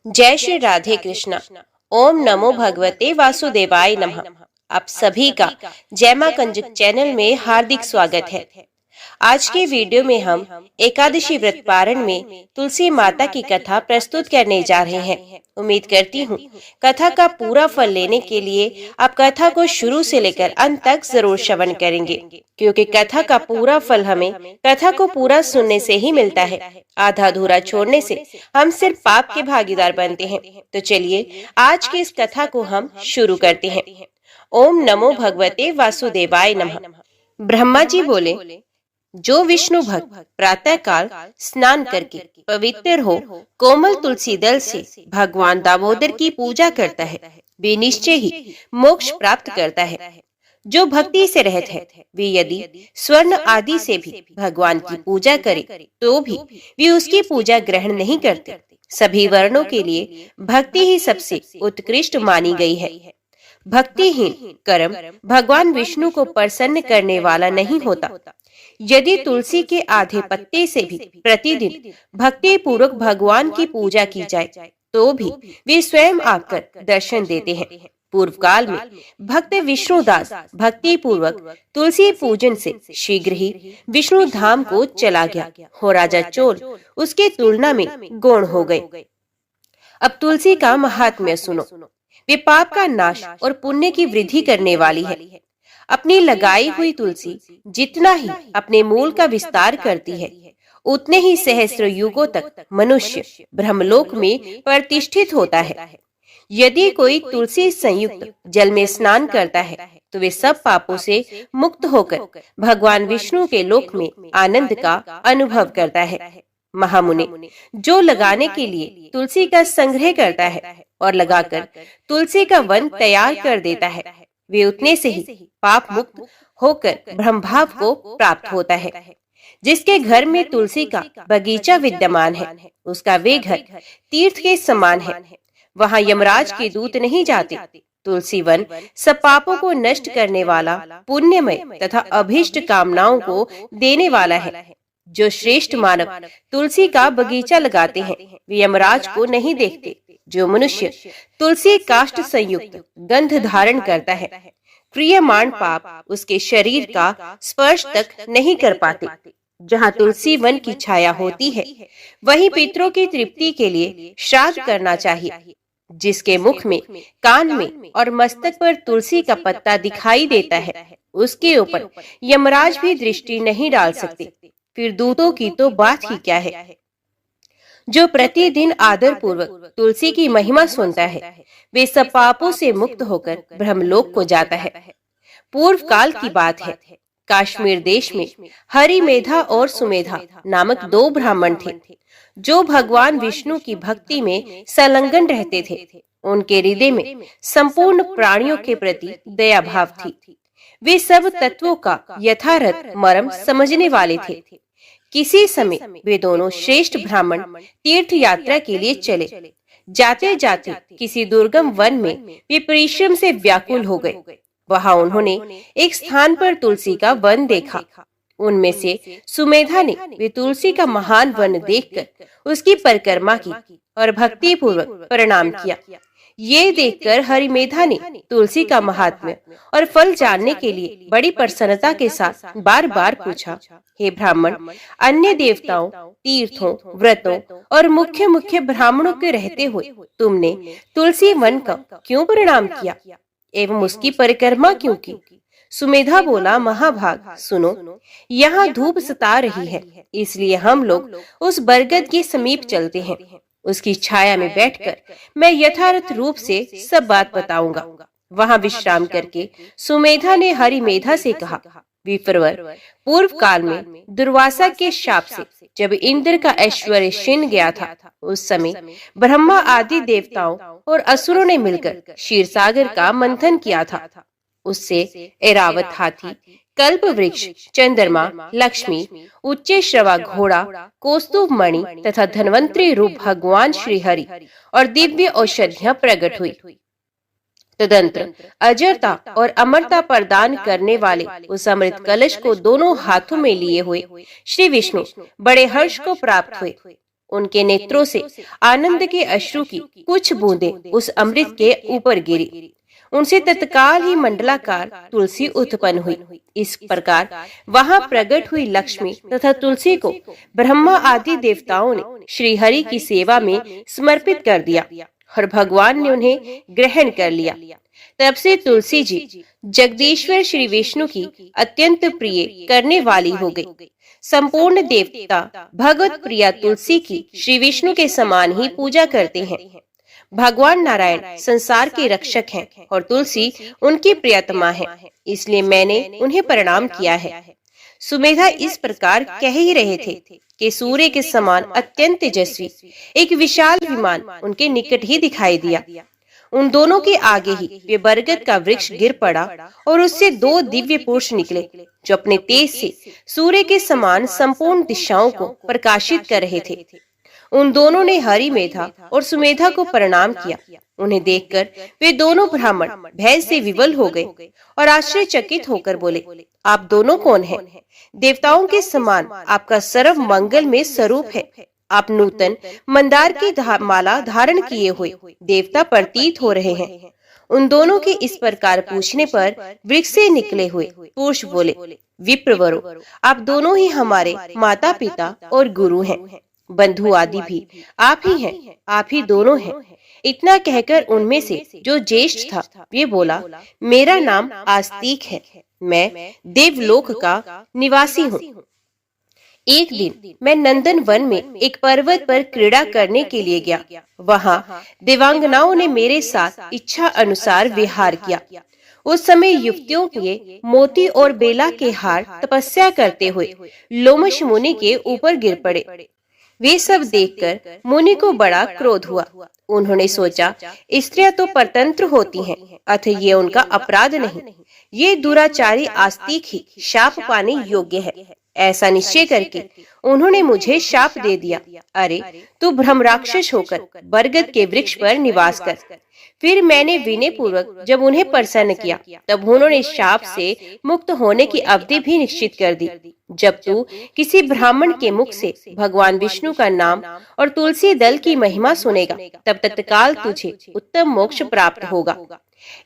जय श्री राधे कृष्णा। ओम नमो भगवते वासुदेवाय नमः। आप सभी का जय मां कंजुक चैनल में हार्दिक स्वागत है। आज के वीडियो में हम एकादशी व्रत पारण में तुलसी माता की कथा प्रस्तुत करने जा रहे हैं। उम्मीद करती हूँ कथा का पूरा फल लेने के लिए आप कथा को शुरू से लेकर अंत तक जरूर श्रवण करेंगे, क्योंकि कथा का पूरा फल हमें कथा को पूरा सुनने से ही मिलता है। आधा अधूरा छोड़ने से हम सिर्फ पाप के भागीदार बनते हैं। तो चलिए आज की इस कथा को हम शुरू करते हैं। ओम नमो भगवते वासुदेवाय नमः। ब्रह्मा जी बोले, जो विष्णु भक्त प्रातः काल स्नान करके पवित्र हो कोमल तुलसी दल से भगवान दामोदर की पूजा करता है, वे निश्चय ही मोक्ष प्राप्त करता है। जो भक्ति से रहत है, वे यदि स्वर्ण आदि से भी भगवान की पूजा करे तो भी वे उसकी पूजा ग्रहण नहीं करते। सभी वर्णों के लिए भक्ति ही सबसे उत्कृष्ट मानी गई है। भक्तिहीन कर्म भगवान विष्णु को प्रसन्न करने वाला नहीं होता। यदि तुलसी के आधे पत्ते से भी प्रतिदिन भक्ति पूर्वक भगवान की पूजा की जाए तो भी वे स्वयं आकर दर्शन देते हैं। पूर्व काल में भक्त विष्णुदास भक्ति पूर्वक तुलसी पूजन से शीघ्र ही विष्णु धाम को चला गया हो राजा चोल उसके तुलना में गौण हो गए। अब तुलसी का महात्म्य सुनो। वे पाप का नाश और पुण्य की वृद्धि करने वाली है। अपनी लगाई हुई तुलसी जितना ही अपने मूल का विस्तार करती है, उतने ही सहस्र युगों तक मनुष्य ब्रह्मलोक में प्रतिष्ठित होता है। यदि कोई तुलसी संयुक्त जल में स्नान करता है तो वे सब पापों से मुक्त होकर भगवान विष्णु के लोक में आनंद का अनुभव करता है। महामुनि, जो लगाने के लिए तुलसी का संग्रह करता है और लगाकर तुलसी का वन तैयार कर देता है, वे उतने से ही पाप मुक्त होकर ब्रह्मभाव को प्राप्त होता है। जिसके घर में तुलसी का बगीचा विद्यमान है, उसका वे घर तीर्थ के समान है। वहाँ यमराज के दूत नहीं जाते। तुलसी वन सब पापों को नष्ट करने वाला, पुण्यमय तथा अभीष्ट कामनाओं को देने वाला है। जो श्रेष्ठ मानव तुलसी का बगीचा लगाते हैं, वे यमराज को नहीं देखते। जो मनुष्य तुलसी काष्ठ संयुक्त गंध धारण करता है, क्रियमाण पाप उसके शरीर का स्पर्श तक नहीं कर पाते। जहाँ तुलसी वन की छाया होती है, वहीं पितरों की तृप्ति के लिए श्राद्ध करना चाहिए। जिसके मुख में, कान में और मस्तक पर तुलसी का पत्ता दिखाई देता है, उसके ऊपर यमराज भी दृष्टि नहीं डाल सकते। फिर दूतों की तो बात ही क्या है। जो प्रतिदिन आदर पूर्वक तुलसी की महिमा सुनता है, वे सब पापों से मुक्त होकर ब्रह्मलोक को जाता है। पूर्व काल की बात है। कश्मीर देश में हरिमेधा और सुमेधा नामक दो ब्राह्मण थे, जो भगवान विष्णु की भक्ति में संलग्न रहते थे। उनके हृदय में संपूर्ण प्राणियों के प्रति दया भाव थी। वे सब तत्वों का यथार्थ मर्म समझने वाले थे। किसी समय वे दोनों श्रेष्ठ ब्राह्मण तीर्थ यात्रा के लिए चले। जाते जाते किसी दुर्गम वन में वे परिश्रम से व्याकुल हो गए। वहां उन्होंने एक स्थान पर तुलसी का वन देखा। उनमें से सुमेधा ने वे तुलसी का महान वन देखकर उसकी परिक्रमा की और भक्ति पूर्वक प्रणाम किया। ये देखकर हरिमेधा ने तुलसी का महात्म्य और फल जानने के लिए बड़ी प्रसन्नता के साथ बार बार पूछा, हे ब्राह्मण, अन्य देवताओं, तीर्थों, व्रतों और मुख्य मुख्य ब्राह्मणों के रहते हुए तुमने तुलसी वन का क्यों प्रणाम किया एवं उसकी परिक्रमा क्यों की? सुमेधा बोला, महाभाग सुनो, यहाँ धूप सता रही है, इसलिए हम लोग उस बरगद के समीप चलते हैं। उसकी छाया में बैठकर मैं यथार्थ रूप से सब बात बताऊंगा। वहां विश्राम करके सुमेधा ने हरिमेधा से कहा, विप्रवर, पूर्व काल में दुर्वासा के शाप से जब इंद्र का ऐश्वर्य छीन गया था, उस समय ब्रह्मा आदि देवताओं और असुरों ने मिलकर क्षीर सागर का मंथन किया था। उससे ऐरावत हाथी, कल्प वृक्ष, चंद्रमा, लक्ष्मी, उच्चे श्रवा घोड़ा, कौस्तुभ मणि तथा धन्वंतरी रूप भगवान श्री हरि और दिव्य औषधियां प्रकट हुई। तदंतर अजरता और अमरता प्रदान करने वाले उस अमृत कलश को दोनों हाथों में लिए हुए श्री विष्णु बड़े हर्ष को प्राप्त हुए। उनके नेत्रों से आनंद के अश्रु की कुछ बूंदें उस अमृत के ऊपर गिरी। उनसे तत्काल ही मंडलाकार तुलसी उत्पन्न हुई। इस प्रकार वहां प्रकट हुई लक्ष्मी तथा तुलसी को ब्रह्मा आदि देवताओं ने श्री हरि की सेवा में समर्पित कर दिया और भगवान ने उन्हें ग्रहण कर लिया। तब से तुलसी जी जगदीश्वर श्री विष्णु की अत्यंत प्रिय करने वाली हो गई। संपूर्ण देवता भगवत प्रिया तुलसी की श्री विष्णु के समान ही पूजा करते हैं। भगवान नारायण संसार के रक्षक हैं और तुलसी उनकी प्रियतमा है, इसलिए मैंने उन्हें प्रणाम किया है। सुमेधा इस प्रकार कह ही रहे थे कि सूर्य के समान अत्यंत तेजस्वी एक विशाल विमान उनके निकट ही दिखाई दिया। उन दोनों के आगे ही वे बरगद का वृक्ष गिर पड़ा और उससे दो दिव्य पुरुष निकले जो अपने तेज से सूर्य के समान संपूर्ण दिशाओं को प्रकाशित कर रहे थे। उन दोनों ने हरि मेधा और सुमेधा को प्रणाम किया। उन्हें देखकर वे दोनों ब्राह्मण भय से विवल हो गए और आश्चर्यचकित होकर बोले, आप दोनों कौन हैं? देवताओं के समान आपका सर्व मंगल में स्वरूप है। आप नूतन मंदार की माला धारण किए हुए देवता प्रतीत हो रहे हैं। उन दोनों के इस प्रकार पूछने पर वृक्ष से निकले हुए पुरुष बोले, विप्रवरो, आप दोनों ही हमारे माता पिता और गुरु हैं। बंधु आदि भी आप ही हैं, आप ही दोनों हैं। इतना कहकर उनमें से जो ज्येष्ठ था वे बोला, मेरा नाम आस्तिक है, मैं देवलोक का निवासी हूँ। एक दिन मैं नंदन वन में एक पर्वत पर क्रीड़ा करने के लिए गया। वहाँ देवांगनाओं ने मेरे साथ इच्छा अनुसार विहार किया। उस समय युवतियों के मोती और बेला के हार तपस्या करते हुए लोमश मुनि के ऊपर गिर पड़े। वे सब देखकर मुनि को बड़ा क्रोध हुआ। उन्होंने सोचा, स्त्रियां तो परतंत्र होती हैं, अतः ये उनका अपराध नहीं, ये दुराचारी आस्तिक ही शाप पाने योग्य है। ऐसा निश्चय करके उन्होंने मुझे शाप दे दिया, अरे तू ब्रह्म राक्षस होकर बरगद के वृक्ष पर निवास कर। फिर मैंने विनय पूर्वक जब उन्हें प्रसन्न किया, तब उन्होंने शाप से मुक्त होने की अवधि भी निश्चित कर दी। जब तू किसी ब्राह्मण के मुख से भगवान विष्णु का नाम और तुलसी दल की महिमा सुनेगा, तब तत्काल तुझे उत्तम मोक्ष प्राप्त होगा।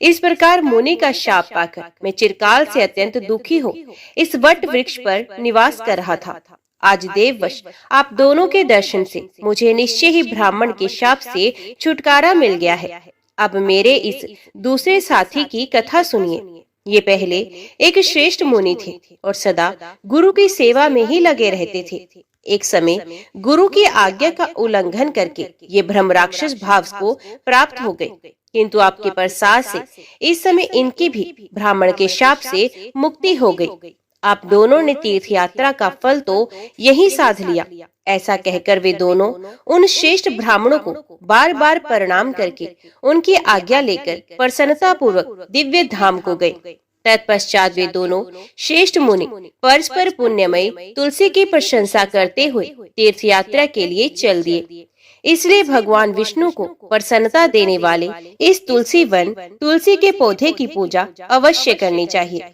इस प्रकार मुनि का शाप पाकर मैं चिरकाल से अत्यंत दुखी हो इस वट वृक्ष पर निवास कर रहा था। आज देववश आप दोनों के दर्शन से मुझे निश्चय ही ब्राह्मण के शाप से छुटकारा मिल गया है। अब मेरे इस दूसरे साथी की कथा सुनिए। ये पहले एक श्रेष्ठ मुनि थे और सदा गुरु की सेवा में ही लगे रहते थे। एक समय गुरु की आज्ञा का उल्लंघन करके ये ब्रह्म राक्षस भाव को प्राप्त हो गए, किंतु आपके प्रसाद से इस समय इनकी भी ब्राह्मण के शाप से मुक्ति हो गई। आप दोनों ने तीर्थ यात्रा का फल तो यही साध लिया। ऐसा कहकर वे दोनों उन श्रेष्ठ ब्राह्मणों को बार बार प्रणाम करके उनकी आज्ञा लेकर प्रसन्नता पूर्वक दिव्य धाम को गए। तत्पश्चात वे दोनों श्रेष्ठ मुनि परस्पर पुण्यमय तुलसी की प्रशंसा करते हुए तीर्थ यात्रा के लिए चल दिए। इसलिए भगवान विष्णु को प्रसन्नता देने वाले इस तुलसी वन तुलसी के पौधे की पूजा अवश्य करनी चाहिए।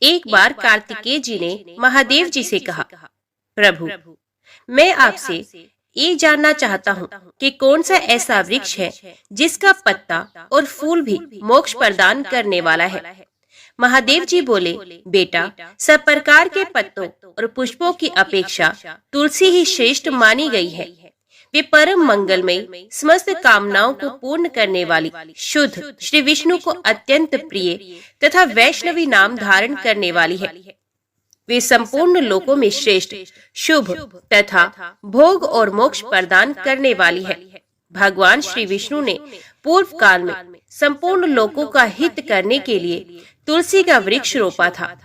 एक बार कार्तिकेय जी ने महादेव जी से कहा, प्रभु, मैं आपसे ये जानना चाहता हूँ कि कौन सा ऐसा वृक्ष है जिसका पत्ता और फूल भी मोक्ष प्रदान करने वाला है। महादेव जी बोले, बेटा, सब प्रकार के पत्तों और पुष्पों की अपेक्षा तुलसी ही श्रेष्ठ मानी गई है। वे परम मंगलमय, समस्त कामनाओं को पूर्ण करने वाली, शुद्ध, श्री विष्णु को अत्यंत प्रिय तथा वैष्णवी नाम धारण करने वाली है। वे संपूर्ण लोकों में श्रेष्ठ, शुभ तथा भोग और मोक्ष प्रदान करने वाली है। भगवान श्री विष्णु ने पूर्व काल में संपूर्ण लोकों का हित करने के लिए तुलसी का वृक्ष रोपा था।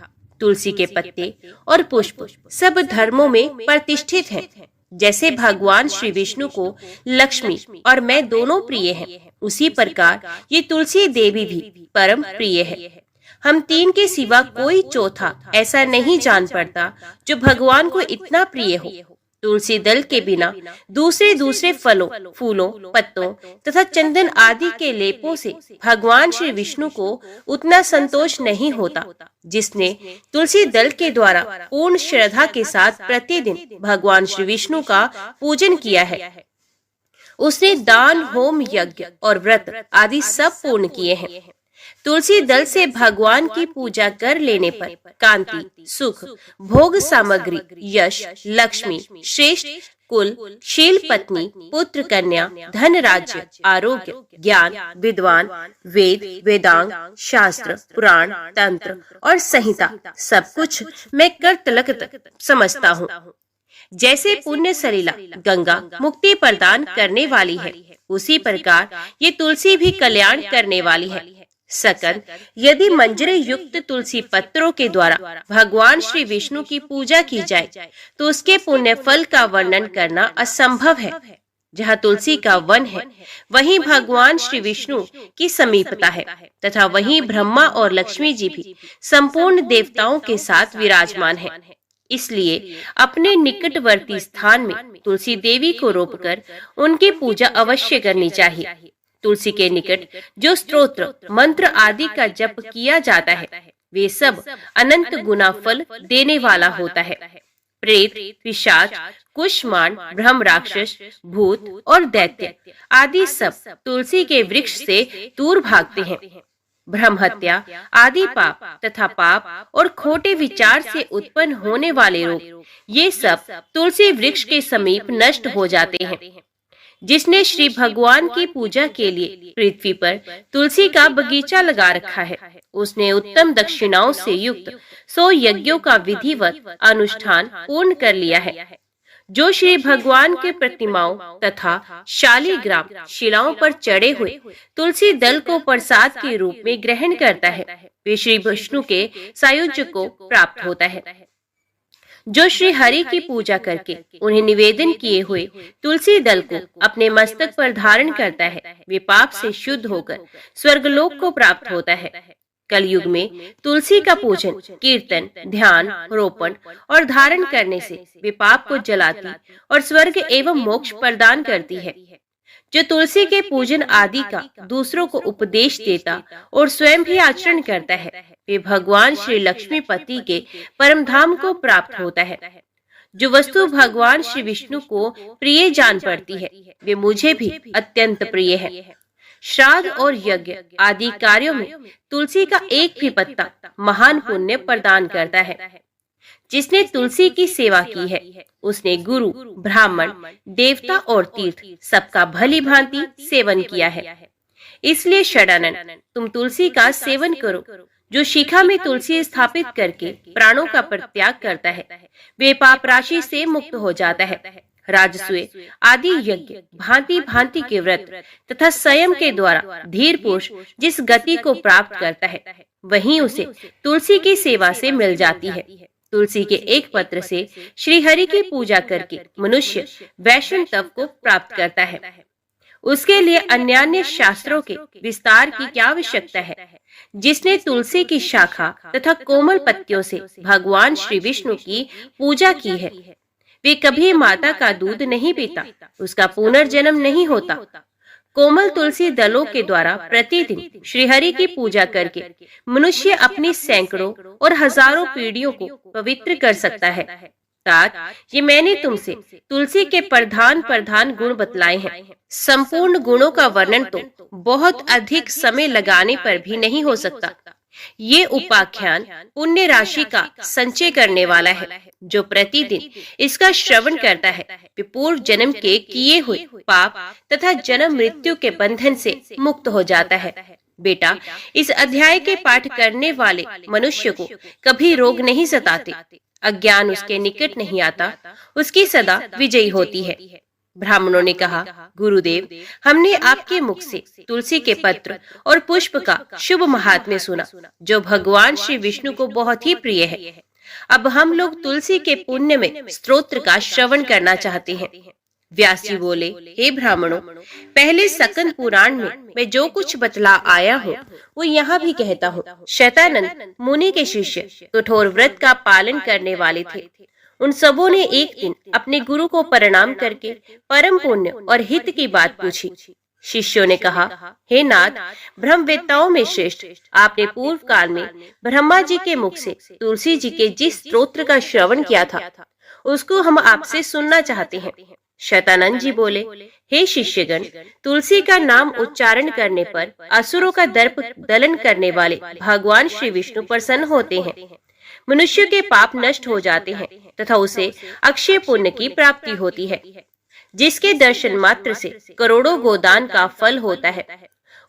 तुलसी के पत्ते और पुष्प सब धर्मों में प्रतिष्ठित हैं। जैसे भगवान श्री विष्णु को लक्ष्मी और मैं दोनों प्रिय हैं, उसी प्रकार ये तुलसी देवी भी परम प्रिय है। हम तीन के सिवा कोई चौथा ऐसा नहीं जान पड़ता जो भगवान को इतना प्रिय हो। तुलसी दल के बिना दूसरे फलों, फूलों, पत्तों तथा चंदन आदि के लेपों से भगवान श्री विष्णु को उतना संतोष नहीं होता। जिसने तुलसी दल के द्वारा पूर्ण श्रद्धा के साथ प्रतिदिन भगवान श्री विष्णु का पूजन किया है, उसने दान, होम, यज्ञ और व्रत आदि सब पूर्ण किए हैं। तुलसी दल से भगवान की पूजा कर लेने पर कांति, सुख, भोग सामग्री, यश, लक्ष्मी, श्रेष्ठ कुल, शील पत्नी, पुत्र, कन्या, धन, राज्य, आरोग्य, ज्ञान, विद्वान, वेद, वेदांग, शास्त्र, पुराण, तंत्र और संहिता सब कुछ मैं कर तलक तक समझता हूँ। जैसे पुण्य सलीला गंगा मुक्ति प्रदान करने वाली है, उसी प्रकार ये तुलसी भी कल्याण करने वाली है। सकंद, यदि मंजरे युक्त तुलसी पत्रों के द्वारा भगवान श्री विष्णु की पूजा की जाए तो उसके पुण्य फल का वर्णन करना असंभव है। जहाँ तुलसी का वन है वहीं भगवान श्री विष्णु की समीपता है तथा वहीं ब्रह्मा और लक्ष्मी जी भी संपूर्ण देवताओं के साथ विराजमान है। इसलिए अपने निकटवर्ती स्थान में तुलसी देवी को रोपकर उनकी पूजा अवश्य करनी चाहिए। तुलसी के निकट जो स्तोत्र, मंत्र आदि का जप किया जाता है वे सब अनंत गुना फल देने वाला होता है। प्रेत, पिशाच, कुष्मांड, ब्रह्म, राक्षस, भूत और दैत्य आदि सब तुलसी के वृक्ष से दूर भागते हैं। ब्रह्म हत्या आदि पाप तथा पाप और खोटे विचार से उत्पन्न होने वाले रोग ये सब तुलसी वृक्ष के समीप नष्ट हो जाते हैं। जिसने श्री भगवान की पूजा के लिए पृथ्वी पर तुलसी का बगीचा लगा रखा है, उसने उत्तम दक्षिणाओं से युक्त 100 यज्ञों का विधिवत अनुष्ठान पूर्ण कर लिया है। जो श्री भगवान के प्रतिमाओं तथा शालिग्राम शिलाओं पर चढ़े हुए तुलसी दल को प्रसाद के रूप में ग्रहण करता है, वे श्री विष्णु के सायुज्य को प्राप्त होता है। जो श्री हरि की पूजा करके उन्हें निवेदन किए हुए तुलसी दल को अपने मस्तक पर धारण करता है, वे पाप से शुद्ध होकर स्वर्गलोक को प्राप्त होता है। कलयुग में तुलसी का पूजन, कीर्तन, ध्यान, रोपण और धारण करने से वे पाप को जलाती और स्वर्ग एवं मोक्ष प्रदान करती है। जो तुलसी के पूजन आदि का दूसरों को उपदेश देता और स्वयं भी आचरण करता है, वे भगवान श्री लक्ष्मीपति के परम धाम को प्राप्त होता है। जो वस्तु भगवान श्री विष्णु को प्रिय जान पड़ती है, वे मुझे भी अत्यंत प्रिय है। श्राद्ध और यज्ञ आदि कार्यों में तुलसी का एक भी पत्ता महान पुण्य प्रदान करता है। जिसने तुलसी की सेवा की है, उसने गुरु, ब्राह्मण, देवता और तीर्थ सबका भली भांति सेवन किया है। इसलिए षडानन, तुम तुलसी का सेवन करो। जो शिखा में तुलसी स्थापित करके प्राणों का परित्याग करता है, वे पाप राशि से मुक्त हो जाता है। राजसूय आदि यज्ञ, भांति भांति के व्रत तथा संयम के द्वारा धीर पुरुष जिस गति को प्राप्त करता है, वहीं उसे तुलसी की सेवा से मिल जाती है। तुलसी के एक पत्र से श्री हरि की पूजा करके मनुष्य वैष्णव तप को प्राप्त करता है। उसके लिए अन्यान्य शास्त्रों के विस्तार की क्या आवश्यकता है। जिसने तुलसी की शाखा तथा कोमल पत्तियों से भगवान श्री विष्णु की पूजा की है, वे कभी माता का दूध नहीं पीता, उसका पुनर्जन्म नहीं होता। कोमल तुलसी दलों के द्वारा प्रतिदिन श्री हरि की पूजा करके मनुष्य अपनी सैकड़ों और हजारों पीढ़ियों को पवित्र कर सकता है। तात, ये मैंने तुमसे तुलसी के प्रधान गुण बतलाए हैं। संपूर्ण गुणों का वर्णन तो बहुत अधिक समय लगाने पर भी नहीं हो सकता। ये उपाख्यान पुण्य राशि का संचय करने वाला है। जो प्रतिदिन इसका श्रवण करता है, वे पूर्व जन्म के किए हुए पाप तथा जन्म मृत्यु के बंधन से मुक्त हो जाता है। बेटा, इस अध्याय के पाठ करने वाले मनुष्य को कभी रोग नहीं सताते, अज्ञान उसके निकट नहीं आता, उसकी सदा विजयी होती है। ब्राह्मणों ने कहा, गुरुदेव, हमने आपके मुख से तुलसी के पत्र और पुष्प का शुभ महात्म्य सुना, जो भगवान श्री विष्णु को बहुत ही प्रिय है। अब हम लोग तुलसी के पुण्य में स्तोत्र का श्रवण करना चाहते हैं। व्यास जी बोले, हे ब्राह्मणों, पहले सकंद पुराण में मैं जो कुछ बतला आया हूँ वो यहाँ भी कहता हूँ। शतानंद मुनि के शिष्य कठोर व्रत का पालन करने वाले थे। उन सबों ने एक दिन अपने गुरु को प्रणाम करके परम पुण्य और हित की बात पूछी। शिष्यों ने कहा, हे नाथ, ब्रह्मवेत्ताओं में श्रेष्ठ, आपने पूर्व काल में ब्रह्मा जी के मुख से तुलसी जी के जिस स्तोत्र का श्रवण किया था उसको हम आपसे सुनना चाहते हैं। शतानंद जी बोले, हे शिष्यगण, तुलसी का नाम उच्चारण करने पर असुरों का दर्प दलन करने वाले भगवान श्री विष्णु प्रसन्न होते हैं। मनुष्य के पाप नष्ट हो जाते हैं तथा उसे अक्षय पुण्य की प्राप्ति होती है, जिसके दर्शन मात्र से करोड़ों गोदान का फल होता है।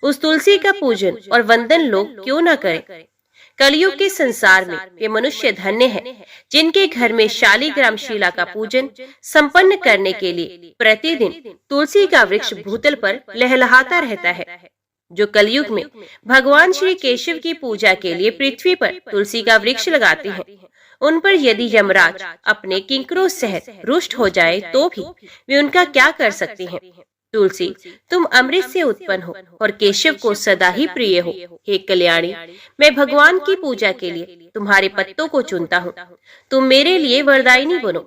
उस तुलसी का पूजन और वंदन लोग क्यों न करें। कलयुग के संसार में वे मनुष्य धन्य हैं जिनके घर में शालिग्राम शिला का पूजन संपन्न करने के लिए प्रतिदिन तुलसी का वृक्ष भूतल पर लहलहाता रहता है। जो कलयुग में भगवान श्री केशव की पूजा के लिए पृथ्वी पर तुलसी का वृक्ष लगाते हैं, उन पर यदि यमराज अपने किंकरों सहित रुष्ट हो जाए तो भी वे उनका क्या कर सकते हैं। तुलसी, तुम अमृत से उत्पन्न हो और केशव को सदा ही प्रिय हो। हे कल्याणी, मैं भगवान की पूजा के लिए तुम्हारे पत्तों को चुनता हूँ। तुम मेरे लिए वरदायिनी बनो।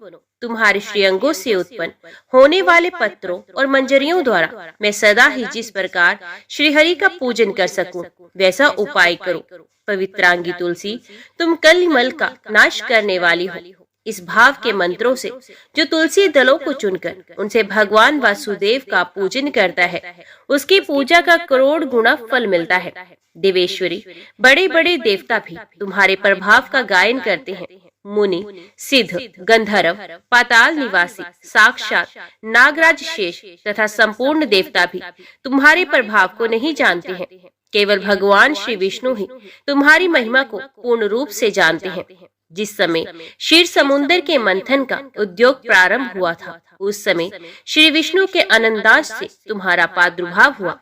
तुम्हारे श्रीअंगों से उत्पन्न होने वाले पत्रों और मंजरियों द्वारा मैं सदा ही जिस प्रकार श्रीहरि का पूजन कर सकूं वैसा उपाय करो। पवित्रांगी तुलसी, तुम कलिमल का नाश करने वाली हो। इस भाव के मंत्रों से जो तुलसी दलों को चुनकर उनसे भगवान वासुदेव का पूजन करता है, उसकी पूजा का करोड़ गुना फल मिलता है। देवेश्वरी, बड़े बड़े देवता भी तुम्हारे प्रभाव का गायन करते हैं। मुनि, सिद्ध, गंधर्व, पाताल निवासी, साक्षात नागराज शेष तथा संपूर्ण देवता भी तुम्हारे प्रभाव को नहीं जानते हैं। केवल भगवान श्री विष्णु ही तुम्हारी महिमा को पूर्ण रूप से जानते हैं। जिस समय क्षीर समुद्र के मंथन का उद्योग प्रारंभ हुआ था, उस समय श्री विष्णु के आनंदाश से तुम्हारा प्रादुर्भाव हुआ।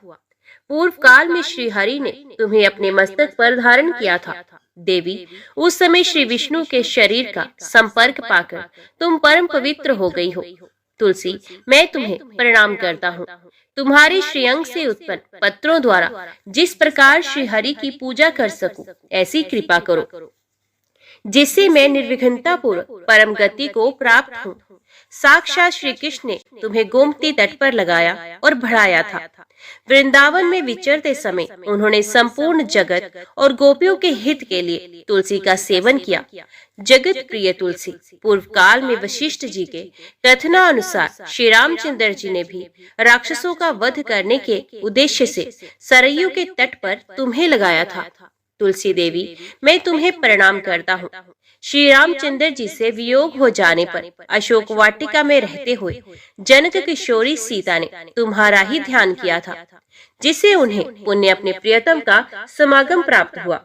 पूर्व काल में श्री हरि ने तुम्हें अपने मस्तक पर धारण किया था। देवी, उस समय श्री विष्णु के शरीर का संपर्क पाकर तुम परम पवित्र हो गई हो। तुलसी, मैं तुम्हें प्रणाम करता हूँ। तुम्हारे श्रीअंग से उत्पन्न पत्रों द्वारा जिस प्रकार श्री हरि की पूजा कर सकूं, ऐसी कृपा करो जिससे मैं निर्विघ्नता पूर्वक परम गति को प्राप्त हूँ। साक्षात श्री कृष्ण ने तुम्हें गोमती तट पर लगाया और बढ़ाया था। वृंदावन में विचरते समय उन्होंने संपूर्ण जगत और गोपियों के हित के लिए तुलसी का सेवन किया। जगत प्रिय तुलसी, पूर्व काल में वशिष्ठ जी के कथनानुसार श्री रामचंद्र जी ने भी राक्षसों का वध करने के उद्देश्य से सरयू के तट पर तुम्हें लगाया था। तुलसी देवी, मैं तुम्हें प्रणाम करता हूँ। श्री रामचंद्र जी से वियोग हो जाने पर अशोक वाटिका में रहते हुए जनक किशोरी सीता ने तुम्हारा ही ध्यान किया था, जिससे उन्हें पुण्य अपने प्रियतम का समागम प्राप्त हुआ।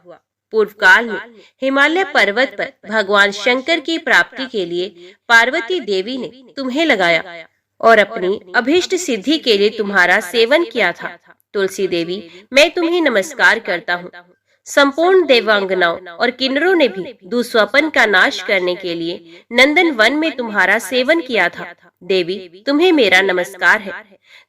पूर्व काल में हिमालय पर्वत पर भगवान शंकर की प्राप्ति के लिए पार्वती देवी ने तुम्हें लगाया और अपनी अभीष्ट सिद्धि के लिए तुम्हारा सेवन किया था। तुलसी देवी, मैं तुम्हें नमस्कार करता हूँ। संपूर्ण देवांगनाओं और किन्नरों ने भी दुस्वपन का नाश करने के लिए नंदन वन में तुम्हारा सेवन किया था। देवी, तुम्हें मेरा नमस्कार है।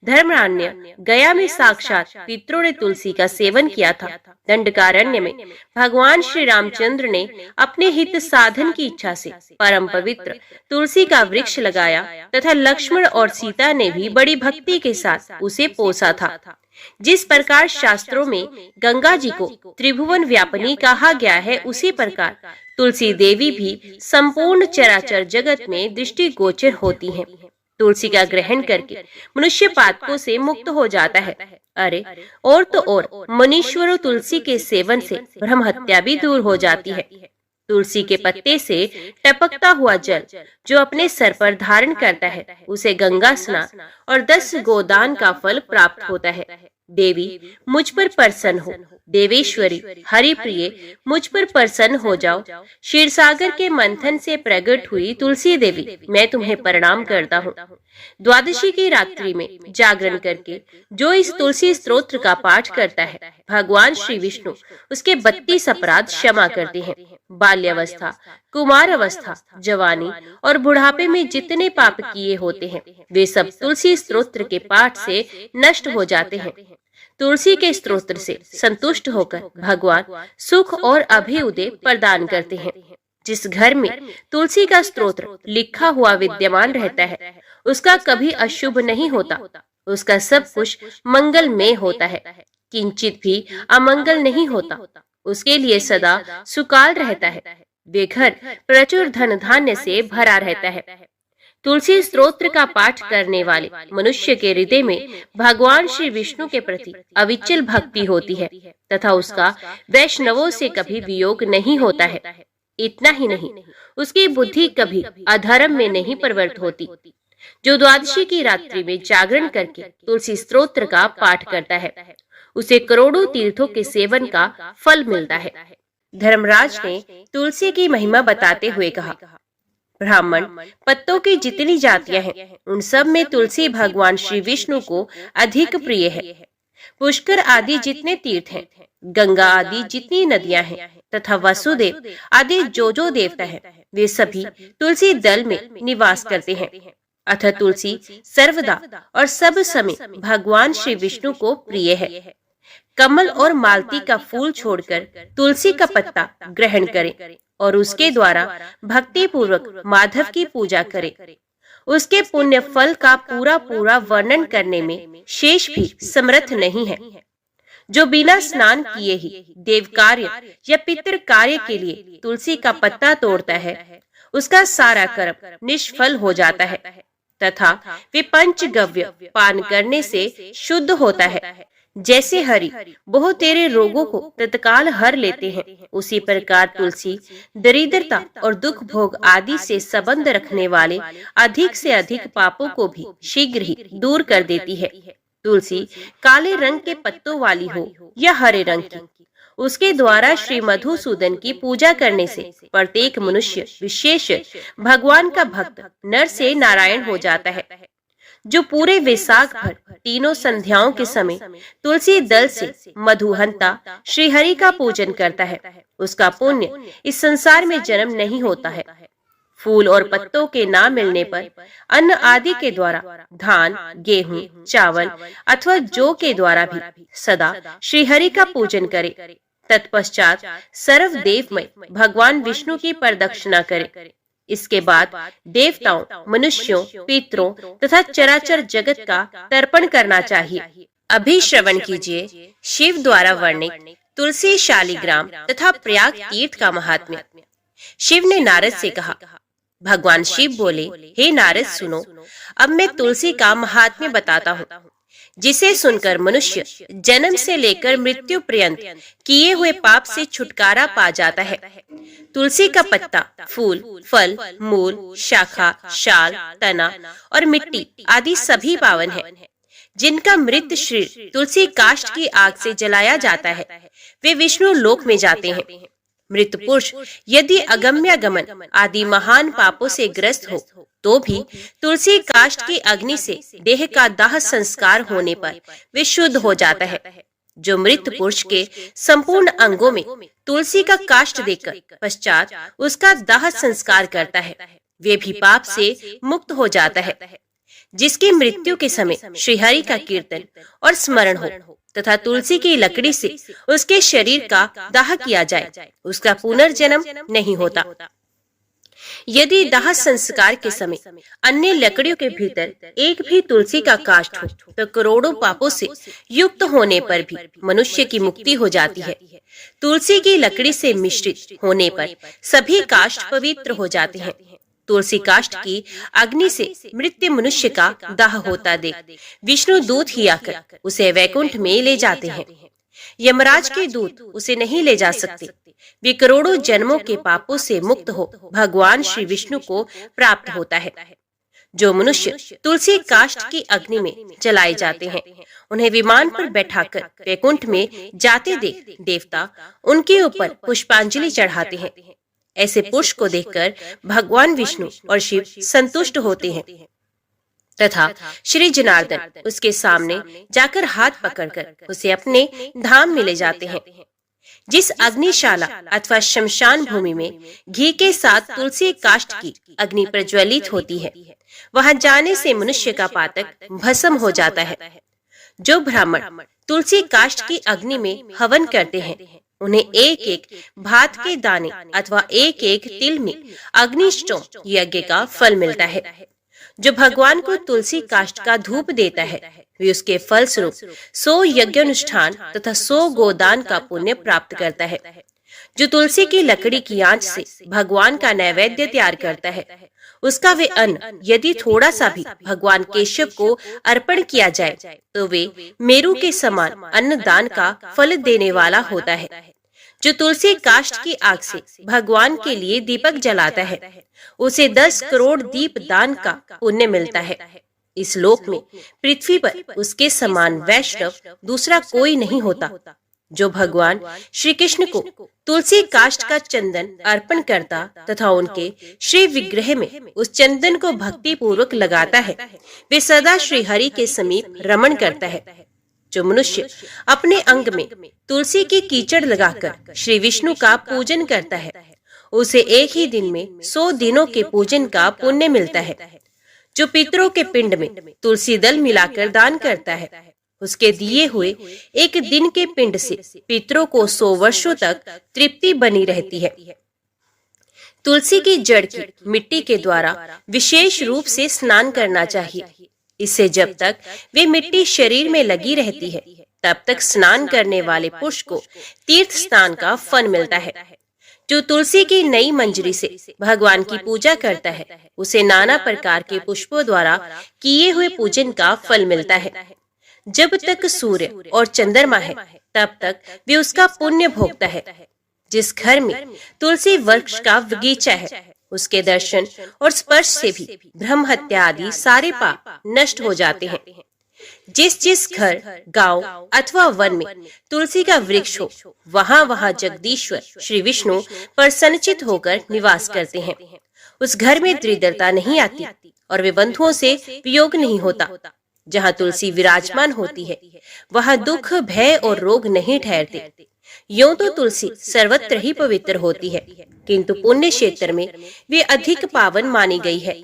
धर्मरान्य गया में साक्षात पितरों ने तुलसी का सेवन किया था। दंडकारण्य में भगवान श्री रामचंद्र ने अपने हित साधन की इच्छा से परम पवित्र तुलसी का वृक्ष लगाया तथा लक्ष्मण और सीता ने भी बड़ी भक्ति के साथ उसे पोसा था। जिस प्रकार शास्त्रों में गंगा जी को त्रिभुवन व्यापिनी कहा गया है, उसी प्रकार तुलसी देवी भी संपूर्ण चराचर जगत में दृष्टि गोचर होती हैं। तुलसी का ग्रहण करके मनुष्य पातकों से मुक्त हो जाता है। अरे और तो और मनीश्वरों, तुलसी के सेवन से ब्रह्म हत्या भी दूर हो जाती है। तुलसी के पत्ते से टपकता हुआ जल जो अपने सर पर धारण करता है, उसे गंगा स्नान और 10 गोदान का फल प्राप्त होता है। देवी, मुझ पर प्रसन्न हो। देवेश्वरी, हरि प्रिय, मुझ पर प्रसन्न हो जाओ। क्षीर सागर के मंथन से प्रकट हुई तुलसी देवी, मैं तुम्हें प्रणाम करता हूँ। द्वादशी की रात्रि में जागरण करके जो इस तुलसी स्तोत्र का पाठ करता है, भगवान श्री विष्णु उसके 32 अपराध क्षमा करते हैं। बाल्यावस्था, कुमार अवस्था, जवानी और बुढ़ापे में जितने पाप किए होते हैं, वे सब तुलसी स्तोत्र के पाठ से नष्ट हो जाते हैं। तुलसी के स्तोत्र से संतुष्ट होकर भगवान सुख और अभ्युदय प्रदान करते हैं। जिस घर में तुलसी का स्तोत्र लिखा हुआ विद्यमान रहता है, उसका कभी अशुभ नहीं होता। उसका सब कुछ मंगलमय होता है, किंचित भी अमंगल नहीं होता। उसके लिए सदा सुकाल रहता है। वे घर प्रचुर धन धान्य से भरा रहता है। तुलसी स्तोत्र का पाठ करने वाले मनुष्य के हृदय में भगवान श्री विष्णु के प्रति अविचल भक्ति होती है तथा उसका वैष्णवों से कभी वियोग नहीं होता है। इतना ही नहीं, उसकी बुद्धि कभी अधर्म में नहीं प्रवृत्त होती। जो द्वादशी की रात्रि में जागरण करके तुलसी स्तोत्र का पाठ करता है, उसे करोड़ों तीर्थों के सेवन का फल मिलता है। धर्मराज ने तुलसी की महिमा बताते हुए कहा, ब्राह्मण पत्तों की जितनी जातियां हैं, उन सब में तुलसी भगवान श्री विष्णु को अधिक प्रिय है। पुष्कर आदि जितने तीर्थ हैं, गंगा आदि जितनी नदियां हैं तथा वसुदेव आदि जो देवता हैं, वे सभी तुलसी दल में निवास करते हैं। अतः तुलसी सर्वदा और सब समय भगवान श्री विष्णु को प्रिय है। कमल और मालती का फूल छोड़कर तुलसी का पत्ता ग्रहण करें और उसके द्वारा भक्ति पूर्वक माधव की पूजा करें। उसके पुण्य फल का पूरा वर्णन करने में शेष भी समर्थ नहीं है। जो बिना स्नान किए ही देव कार्य या पितृ कार्य के लिए तुलसी का पत्ता तोड़ता है, उसका सारा कर्म निष्फल हो जाता है तथा वे पंचगव्य पान करने से शुद्ध होता है। जैसे हरि बहुत तेरे रोगों को तत्काल हर लेते हैं, उसी प्रकार तुलसी दरिद्रता और दुख भोग आदि से संबंध रखने वाले अधिक से अधिक पापों को भी शीघ्र ही दूर कर देती है। तुलसी काले रंग के पत्तों वाली हो या हरे रंग की, उसके द्वारा श्री मधुसूदन की पूजा करने से प्रत्येक मनुष्य विशेष भगवान का भक्त नर से नारायण हो जाता है। जो पूरे वैशाख भर तीनों संध्याओं के समय तुलसी दल से मधुहंता श्री हरि का पूजन करता है, उसका पुण्य इस संसार में जन्म नहीं होता है। फूल और पत्तों के ना मिलने पर अन्न आदि के द्वारा धान, गेहूं, चावल अथवा जौ के द्वारा भी सदा श्री हरि का पूजन करे। तत्पश्चात सर्वदेवमय भगवान विष्णु की प्रदक्षिणा करे। इसके बाद देवताओं, मनुष्यों, पितरों तथा चराचर जगत का तर्पण करना चाहिए। अभी श्रवण कीजिए शिव द्वारा वर्णित तुलसी शालिग्राम तथा प्रयाग तीर्थ का महात्म्य। शिव ने नारद से कहा, भगवान शिव बोले, हे नारद सुनो, अब मैं तुलसी का महात्म्य बताता हूँ, जिसे सुनकर मनुष्य जन्म से लेकर मृत्यु पर्यंत किए हुए पाप से छुटकारा पा जाता है। तुलसी का पत्ता, फूल, फल, मूल, शाखा, शाल, तना और मिट्टी आदि सभी पावन है। जिनका मृत शरीर तुलसी काष्ठ की आग से जलाया जाता है, वे विष्णु लोक में जाते हैं। मृत पुरुष यदि अगम्य गमन आदि महान पापों से ग्रस्त हो तो भी तुलसी काष्ठ की अग्नि से देह का दाह संस्कार होने पर वे शुद्ध हो जाता है। जो मृत पुरुष के संपूर्ण अंगों में तुलसी का काष्ठ देकर पश्चात उसका दाह संस्कार करता है, वे भी पाप से मुक्त हो जाता है। जिसकी मृत्यु के समय श्रीहरि का कीर्तन और स्मरण हो तथा तुलसी की लकड़ी से उसके शरीर का दाह किया जाए, उसका पुनर्जन्म नहीं होता। यदि दाह संस्कार के समय अन्य लकड़ियों के भीतर एक भी तुलसी का काष्ठ हो तो करोड़ों पापों से युक्त होने पर भी मनुष्य की मुक्ति हो जाती है। तुलसी की लकड़ी से मिश्रित होने पर सभी काष्ठ पवित्र हो जाते हैं। तुलसी काष्ठ की अग्नि से मृत मनुष्य का दाह होता देख विष्णु दूत ही आकर उसे वैकुंठ में ले जाते हैं। यमराज के दूत उसे नहीं ले जा सकते। वे करोड़ों जन्मों के पापों से मुक्त हो भगवान श्री विष्णु को प्राप्त होता है। जो मनुष्य तुलसी काष्ठ की अग्नि में जलाए जाते हैं, उन्हें विमान पर बैठाकर वैकुंठ में जाते देख देवता उनके ऊपर पुष्पांजलि चढ़ाते हैं। ऐसे पुरुष को देखकर भगवान विष्णु और शिव संतुष्ट होते हैं तथा श्री जनार्दन उसके सामने जाकर हाथ पकड़कर उसे अपने धाम में ले जाते हैं। जिस अग्निशाला अथवा शमशान भूमि में घी के साथ तुलसी काष्ठ की अग्नि प्रज्वलित होती है, वहां जाने से मनुष्य का पातक भस्म हो जाता है। जो ब्राह्मण तुलसी काष्ठ की अग्नि में हवन करते हैं, उन्हें एक एक भात के दाने अथवा एक एक तिल में अग्निष्टोम यज्ञ का फल मिलता है। जो भगवान को तुलसी काष्ठ का धूप देता है वे उसके फल स्वरूप 100 यज्ञानुष्ठान तथा 100 गोदान का पुण्य प्राप्त करता है। जो तुलसी की लकड़ी की आंच से भगवान का नैवेद्य तैयार करता है उसका वे अन्न यदि थोड़ा सा भी भगवान केशव को अर्पण किया जाए तो वे मेरु के समान अन्नदान का फल देने वाला होता है। जो तुलसी काष्ठ की आग से भगवान के लिए दीपक जलाता है उसे 10 करोड़ दीप दान का पुण्य मिलता है। इस लोक में पृथ्वी पर उसके समान वैष्णव दूसरा कोई नहीं होता। जो भगवान श्री कृष्ण को तुलसी काष्ठ का चंदन अर्पण करता तथा उनके श्री विग्रह में उस चंदन को भक्ति पूर्वक लगाता है वे सदा श्री हरि के समीप रमण करता है। जो मनुष्य अपने अंग में तुलसी की कीचड़ लगाकर श्री विष्णु का पूजन करता है उसे एक ही दिन में 100 दिनों के पूजन का पुण्य मिलता है। जो पितरों के पिंड में तुलसी दल मिलाकर दान करता है उसके दिए हुए एक दिन के पिंड से पितरों को 100 वर्षों तक तृप्ति बनी रहती है। तुलसी की जड़ की मिट्टी के द्वारा विशेष रूप से स्नान करना चाहिए। इससे जब तक वे मिट्टी शरीर में लगी रहती है तब तक स्नान करने वाले पुरुष को तीर्थ स्नान का फल मिलता है। जो तुलसी की नई मंजरी से भगवान की पूजा करता है उसे नाना प्रकार के पुष्पों द्वारा किए हुए पूजन का फल मिलता है। जब तक सूर्य और चंद्रमा है तब तक वे उसका पुण्य भोगता है। जिस घर में तुलसी वृक्ष का बगीचा है उसके दर्शन और स्पर्श से भी ब्रह्म हत्या आदि सारे पाप नष्ट हो जाते हैं। जिस घर, गांव अथवा वन में तुलसी का वृक्ष हो वहाँ वहाँ जगदीश्वर श्री विष्णु प्रसन्नचित होकर निवास करते हैं। उस घर में दरिद्रता नहीं आती और वे बंधुओं से वियोग नहीं होता। जहाँ तुलसी विराजमान होती है वहाँ दुख, भय और रोग नहीं ठहरते। यूं तो तुलसी सर्वत्र ही पवित्र होती है किंतु पुण्य क्षेत्र में वे अधिक पावन मानी गई है।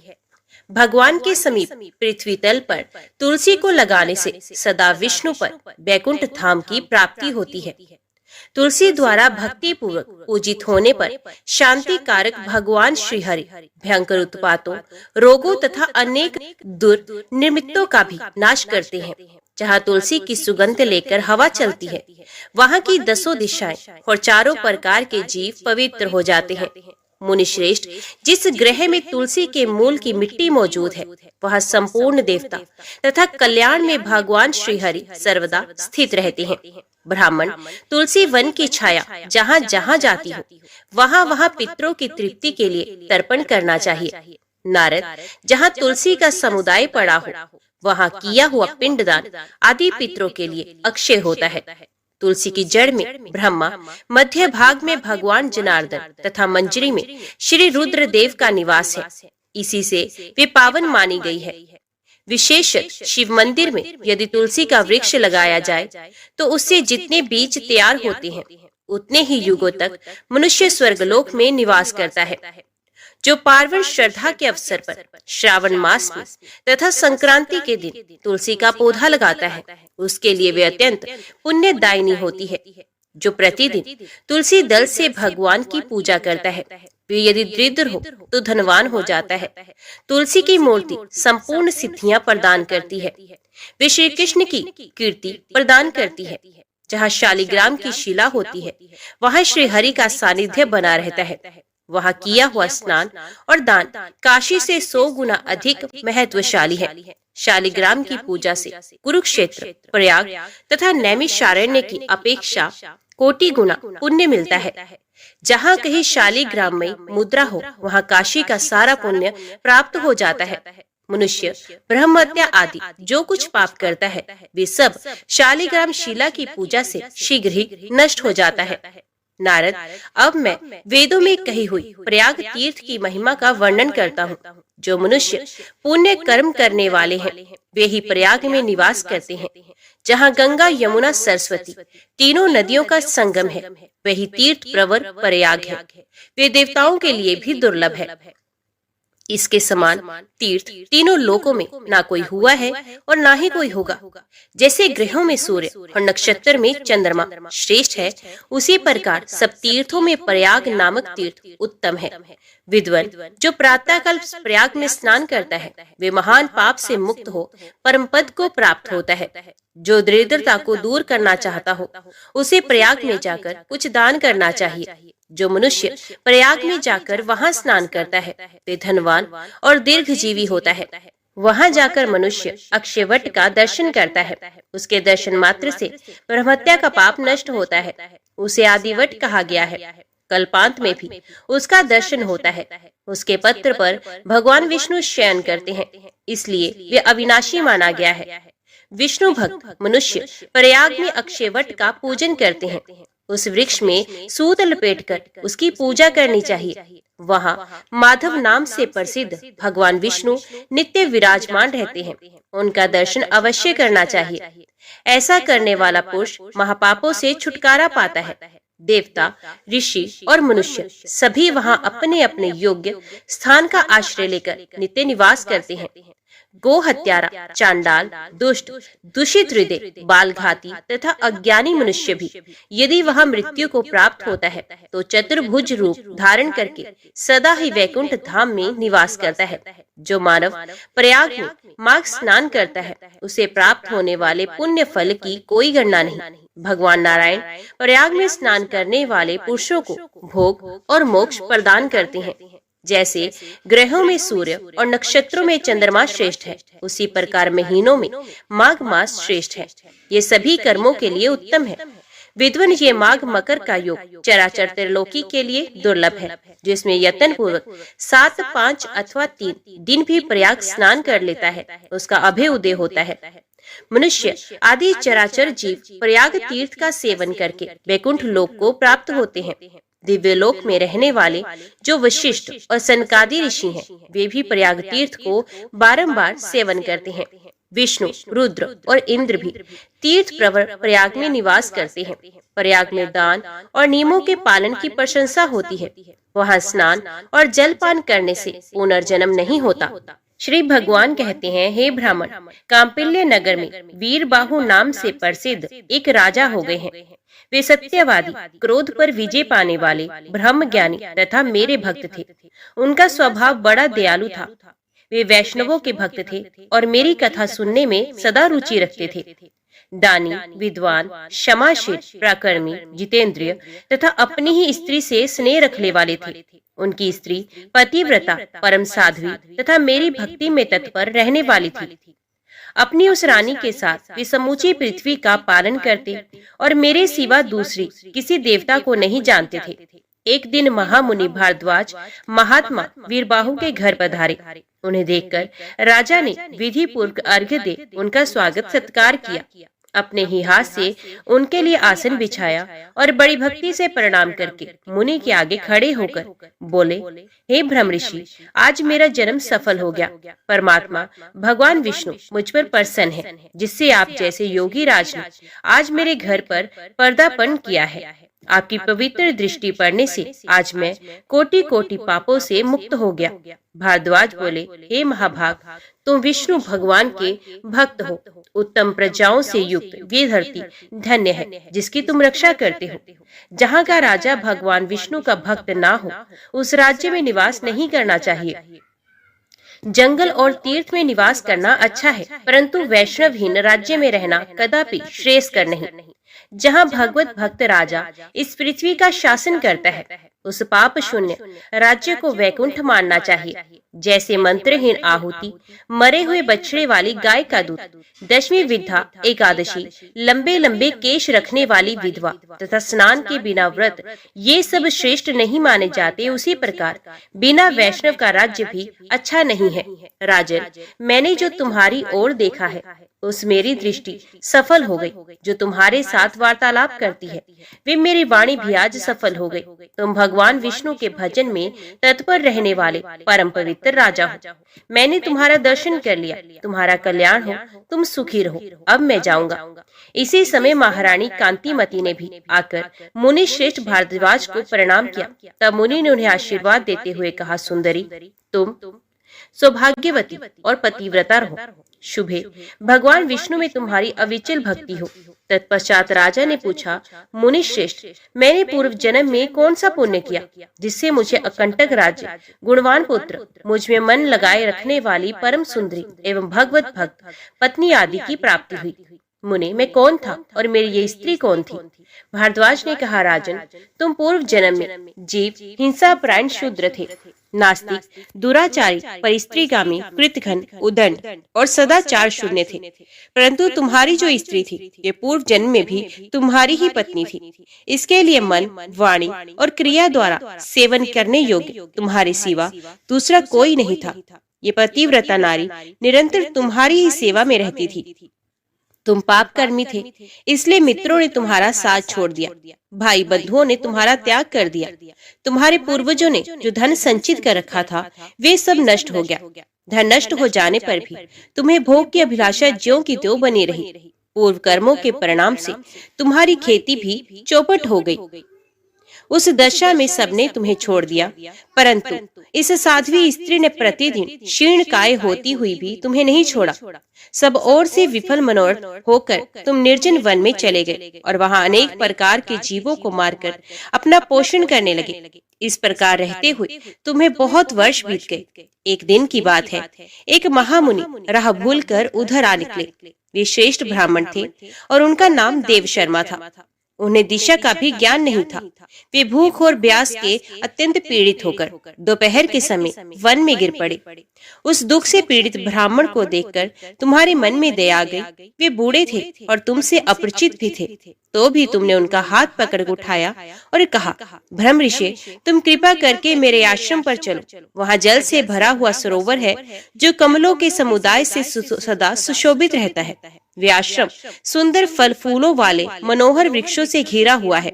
भगवान के समीप पृथ्वी तल पर तुलसी को लगाने से सदा विष्णु पर बैकुंठ धाम की प्राप्ति होती है। तुलसी द्वारा भक्ति पूर्वक पूजित होने पर शांति कारक भगवान श्री हरि भयंकर उत्पातों, रोगों तथा अनेक दुर्निमित्तों का भी नाश करते हैं। जहाँ तुलसी की सुगंध लेकर हवा चलती है वहाँ की 10 दिशाएं और चारों प्रकार के जीव पवित्र हो जाते हैं। मुनि श्रेष्ठ, जिस ग्रह में तुलसी के मूल की मिट्टी मौजूद है वहाँ संपूर्ण देवता तथा कल्याण में भगवान श्री हरि सर्वदा स्थित रहते हैं। ब्राह्मण तुलसी वन की छाया जहाँ जहाँ जाती हो वहाँ वहाँ पितरों की तृप्ति के लिए तर्पण करना चाहिए। नारद, जहाँ तुलसी का समुदाय पड़ा हो वहाँ किया हुआ पिंडदान आदि पितरों के लिए अक्षय होता है। तुलसी की जड़ में ब्रह्मा, मध्य भाग में भगवान जनार्दन तथा मंजरी में श्री रुद्र देव का निवास है। इसी से वे पावन मानी गई है। विशेष शिव मंदिर में यदि तुलसी का वृक्ष लगाया जाए तो उससे जितने बीज तैयार होते हैं उतने ही युगों तक मनुष्य स्वर्गलोक में निवास करता है। जो पार्वण श्रद्धा के अवसर पर श्रावण मास में तथा संक्रांति के दिन तुलसी का पौधा लगाता है उसके लिए वे अत्यंत पुण्यदायिनी होती है। जो प्रतिदिन तुलसी दल से भगवान की पूजा करता है वे यदि दरिद्र हो तो धनवान हो जाता है। तुलसी की मूर्ति संपूर्ण सिद्धियां प्रदान करती है। वे श्री कृष्ण की कीर्ति प्रदान करती है। जहाँ शालिग्राम की शिला होती है वहाँ श्री हरि का सानिध्य बना रहता है। वहाँ किया हुआ स्नान और दान काशी से 100 गुना अधिक महत्वशाली है। शालिग्राम की पूजा से कुरुक्षेत्र, प्रयाग तथा नैमिषारण्य की अपेक्षा कोटि गुना पुण्य मिलता है। जहाँ कहीं शालिग्राम में मुद्रा हो वहाँ काशी का सारा पुण्य प्राप्त हो जाता है। मनुष्य ब्रह्म हत्या आदि जो कुछ पाप करता है वे सब शालिग्राम शिला की पूजा से शीघ्र ही नष्ट हो जाता है। नारद, अब मैं वेदों में कही हुई प्रयाग तीर्थ की महिमा का वर्णन करता हूँ। जो मनुष्य पुण्य कर्म करने वाले हैं वे ही प्रयाग में निवास करते हैं। जहाँ गंगा, यमुना, सरस्वती तीनों नदियों का संगम है वही तीर्थ प्रवर प्रयाग है। वे देवताओं के लिए भी दुर्लभ है। इसके समान तीर्थ तीनों लोकों में ना कोई हुआ है और ना ही कोई होगा। जैसे ग्रहों में सूर्य और नक्षत्र में चंद्रमा श्रेष्ठ है, उसी प्रकार सब तीर्थों में प्रयाग नामक तीर्थ उत्तम है। विद्वान जो प्रातःकाल प्रयाग में स्नान करता है वे महान पाप से मुक्त हो परम पद को प्राप्त होता है। जो दरिद्रता को दूर करना चाहता हो उसे प्रयाग में जाकर कुछ दान करना चाहिए। जो मनुष्य प्रयाग में जाकर वहां स्नान करता है वे धनवान और दीर्घजीवी होता है। वहां जाकर मनुष्य अक्षयवट का दर्शन करता है। उसके दर्शन मात्र से ब्रह्महत्या का पाप नष्ट होता है। उसे आदिवट कहा गया है। कल्पांत में भी उसका दर्शन होता है। उसके पत्र पर भगवान विष्णु शयन करते हैं, इसलिए वे अविनाशी माना गया है। विष्णु भक्त मनुष्य प्रयाग में अक्षयवट का पूजन करते हैं। उस वृक्ष में सूत लपेटकर उसकी पूजा करनी चाहिए। वहाँ माधव नाम से प्रसिद्ध भगवान विष्णु नित्य विराजमान रहते हैं। उनका दर्शन अवश्य करना चाहिए। ऐसा करने वाला पुरुष महापापों से छुटकारा पाता है। देवता, ऋषि और मनुष्य सभी वहाँ अपने अपने योग्य स्थान का आश्रय लेकर नित्य निवास करते हैं। गो हत्यारा, चांडाल, दुष्ट, दूषित हृदय, बालघाती तथा अज्ञानी मनुष्य भी यदि वह मृत्यु को प्राप्त होता है तो चतुर्भुज रूप धारण करके सदा ही वैकुंठ धाम में निवास करता है। जो मानव प्रयाग में माघ स्नान करता है उसे प्राप्त होने वाले पुण्य फल की कोई गणना नहीं। भगवान नारायण प्रयाग में स्नान करने वाले पुरुषों को भोग और मोक्ष प्रदान करते हैं। जैसे ग्रहों में सूर्य और नक्षत्रों में चंद्रमा श्रेष्ठ है, उसी प्रकार महीनों में माघ मास श्रेष्ठ है। ये सभी कर्मों के लिए उत्तम है। विद्वान ये माघ मकर का योग चराचर त्रिलोकी के लिए दुर्लभ है। जिसमें यत्न पूर्वक 7, 5 अथवा 3 दिन भी प्रयाग स्नान कर लेता है उसका अभय उदय होता है। मनुष्य आदि चराचर जीव प्रयाग तीर्थ का सेवन करके वैकुंठ लोक को प्राप्त होते हैं। दिव्य लोक में रहने वाले जो वशिष्ठ और सनकादि ऋषि हैं, वे भी प्रयाग तीर्थ को बारंबार सेवन करते हैं। विष्णु, रुद्र और इंद्र भी तीर्थ प्रवर प्रयाग में निवास करते हैं। प्रयाग में दान और नियमों के पालन की प्रशंसा होती है। वहाँ स्नान और जलपान करने से पुनर्जन्म नहीं होता। श्री भगवान कहते हैं, हे ब्राह्मण, कांपिल्य नगर में वीरबाहु नाम से प्रसिद्ध एक राजा हो गए हैं। वे सत्यवादी, क्रोध पर विजय पाने वाले, ब्रह्म ज्ञानी तथा मेरे भक्त थे। उनका स्वभाव बड़ा दयालु था। वे वैष्णवों के भक्त थे और मेरी कथा सुनने में सदा रुचि रखते थे। दानी, विद्वान, क्षमाशील, प्राकर्मी, जितेंद्रिय तथा अपनी ही स्त्री से स्नेह रखने वाले थे। उनकी स्त्री पतिव्रता, परम साध्वी तथा मेरी भक्ति में तत्पर रहने वाली थी। अपनी उस रानी के साथ वे समूची पृथ्वी का पालन करते और मेरे सिवा दूसरी किसी देवता को नहीं जानते थे। एक दिन महामुनि भारद्वाज महात्मा वीरबाहु के घर पधारे। उन्हें देखकर राजा ने विधि पूर्वक अर्घ्य दे उनका स्वागत सत्कार किया। अपने ही हाथ से उनके लिए आसन बिछाया और बड़ी भक्ति से प्रणाम करके मुनि के आगे खड़े होकर बोले, हे ब्रह्म ऋषि, आज मेरा जन्म सफल हो गया। परमात्मा भगवान विष्णु मुझ पर प्रसन्न है, जिससे आप जैसे योगी राज ने आज मेरे घर पर पर्दापण किया है। आपकी पवित्र दृष्टि पड़ने से आज मैं कोटि कोटि पापों से मुक्त हो गया। भारद्वाज बोले, हे महाभाग, तुम विष्णु भगवान के भक्त हो। उत्तम प्रजाओं से युक्त ये धरती धन्य है जिसकी तुम रक्षा करते हो। जहाँ का राजा भगवान विष्णु का भक्त ना हो उस राज्य में निवास नहीं करना चाहिए। जंगल और तीर्थ में निवास करना अच्छा है, परंतु वैष्णवहीन राज्य में रहना कदापि श्रेयस्कर नहीं। जहाँ भगवत भक्त राजा इस पृथ्वी का शासन करता है उस पाप शून्य राज्य को वैकुंठ मानना चाहिए। जैसे मंत्रहीन आहुति, मरे हुए बछड़े वाली गाय का दूध, दशमी विद्या एकादशी, लंबे लंबे केश रखने वाली विधवा तथा स्नान के बिना व्रत, ये सब श्रेष्ठ नहीं माने जाते। उसी प्रकार बिना वैष्णव का राज्य भी अच्छा नहीं है। राजन, मैंने जो तुम्हारी ओर देखा है उस मेरी दृष्टि सफल हो गई। जो तुम्हारे साथ वार्तालाप करती है वे मेरी वाणी भी आज सफल हो गई। तुम भगवान विष्णु के भजन में तत्पर रहने वाले परम पवित्र राजा हो। मैंने तुम्हारा दर्शन कर लिया। तुम्हारा कल्याण हो, तुम सुखी रहो। अब मैं जाऊंगा। इसी समय महारानी कांतिमती ने भी आकर मुनि श्रेष्ठ भारद्वाज को प्रणाम किया। तब मुनि ने उन्हें आशीर्वाद देते हुए कहा, सुंदरी, तुम सौभाग्यवती और पतिव्रता रहो। शुभे, भगवान विष्णु में तुम्हारी अविचल भक्ति हो। तत्पश्चात राजा ने पूछा, मुनि श्रेष्ठ, मैंने पूर्व जन्म में कौन सा पुण्य किया जिससे मुझे अकंटक राज्य, गुणवान पुत्र, मुझ में मन लगाए रखने वाली परम सुंदरी एवं भगवत भक्त पत्नी आदि की प्राप्ति हुई। मुने, मैं कौन था और मेरी ये स्त्री कौन थी? भारद्वाज ने कहा, राजन, तुम पूर्व जन्म में जीव हिंसा प्राण शूद्र थे, नास्तिक, दुराचारी, परिस्त्रीगामी, कृतघ्न, उदंड और सदाचार शून्य थे। परंतु तुम्हारी जो स्त्री थी, ये पूर्व जन्म में भी तुम्हारी ही पत्नी थी। इसके लिए मन, वाणी और क्रिया द्वारा सेवन करने योग्य तुम्हारे सिवा दूसरा कोई नहीं था। ये पतिव्रता नारी निरंतर तुम्हारी ही सेवा में रहती थी। तुम पाप कर्मी थे, इसलिए मित्रों ने तुम्हारा साथ छोड़ दिया, भाई बंधुओं ने तुम्हारा त्याग कर दिया। तुम्हारे पूर्वजों ने जो धन संचित कर रखा था वे सब नष्ट हो गया। धन नष्ट हो जाने पर भी तुम्हें भोग की अभिलाषा ज्यों की त्यों बनी रही। पूर्व कर्मों के परिणाम से तुम्हारी खेती भी चौपट हो गई। उस दशा में सबने तुम्हें छोड़ दिया, परंतु इस साध्वी स्त्री ने प्रतिदिन क्षीण काय होती हुई भी तुम्हें नहीं छोड़ा। सब ओर से विफल मनोरथ होकर तुम निर्जन वन में चले गए और वहां अनेक प्रकार के जीवों को मारकर अपना पोषण करने लगे। इस प्रकार रहते हुए तुम्हें बहुत वर्ष बीत गए। एक दिन की बात है, एक महामुनि राह भूल कर उधर आ निकले। वे श्रेष्ठ ब्राह्मण थे और उनका नाम देव शर्मा था। उन्हें दिशा का भी ज्ञान नहीं था। वे भूख और प्यास के अत्यंत पीड़ित होकर दोपहर के समय वन में गिर पड़े। उस दुख से पीड़ित ब्राह्मण को देखकर तुम्हारे मन में दया आ गई। वे बूढ़े थे और तुमसे अपरिचित भी थे, तो भी तुमने उनका हाथ पकड़ उठाया और कहा, ब्रह्म ऋषि, तुम कृपा करके मेरे आश्रम पर चलो। वहाँ जल से भरा हुआ सरोवर है जो कमलों के समुदाय से सदा सुशोभित रहता है। वे आश्रम सुंदर फल फूलों वाले मनोहर वृक्षों से घिरा हुआ है।